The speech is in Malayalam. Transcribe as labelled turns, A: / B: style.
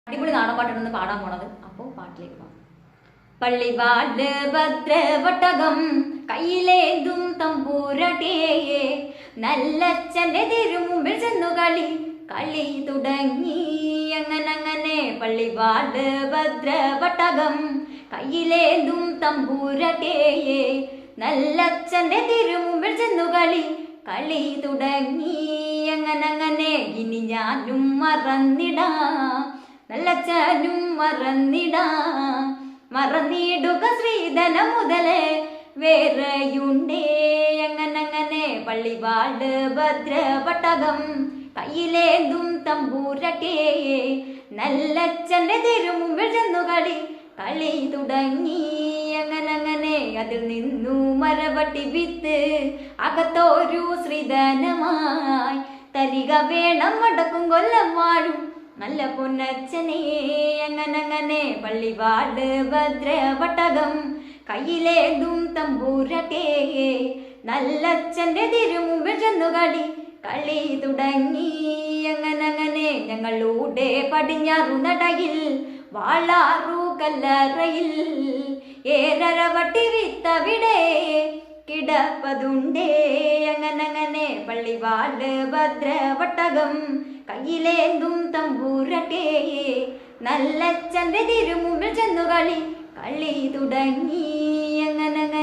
A: അടിപൊളി നാടൻ പാട്ടാണ് പാടാൻ പോണത്. അപ്പോൾ പാട്ടിലേക്ക് പോകാം. പള്ളിവാട് ഭദ്രവട്ടകം കയ്യിലേന്തും തമ്പൂരട്ടേയെ നല്ലച്ഛൻ്റെ തിരുമുമ്പിൽ ചെന്നു കളി തുടങ്ങി. അങ്ങനെ പള്ളിവാട് ഭദ്രവട്ടകം കയ്യിലേന്തും തമ്പൂരട്ടേയെ നല്ലച്ഛൻ്റെ തിരുമുമ്പിൽ ചെന്നു കളി തുടങ്ങി. അങ്ങനെ ഇനി ഞാനും മറന്നിടാം, നല്ലച്ഛനും മറന്നിടുക ശ്രീധന മുതലേ വേറെയുണ്ടേ. അങ്ങനെ പള്ളിവാട് ഭദ്രവട്ടകം കയ്യിലേന്തും തമ്പൂരട്ടേയെ നല്ലച്ഛൻ്റെ തിരുമുമ്പിൽ ചെന്നു കളി തുടങ്ങി. അങ്ങനെ അതിൽ നിന്നു മരവട്ടി വിത്ത് അകത്തോരു ശ്രീധനമായി തരിക വേണം വടക്കും കൊല്ലം വാഴും നല്ല പൊന്നച്ഛനെ. അങ്ങനെ പള്ളിവാട് ഭദ്രവട്ടകം കയ്യിലേന്തും തമ്പൂരട്ടേയെ നല്ലച്ഛൻ്റെ തിരുമുമ്പിൽ ചെന്നു കളി തുടങ്ങി. അങ്ങനെ ഞങ്ങളുടെ പടിഞ്ഞാറു നടയിൽ വാളാറു കല്ലറയിൽ ഏരരവട്ടി വിത്തവിടെ കിടപ്പതുണ്ടേ. അങ്ങനെ പള്ളിവാട് ഭദ്രവട്ടകം കയ്യിലേന്തും തമ്പൂരട്ടേയെ നല്ലച്ഛൻ്റെ തിരുമുമ്പിൽ ചെന്നു കളി തുടങ്ങി.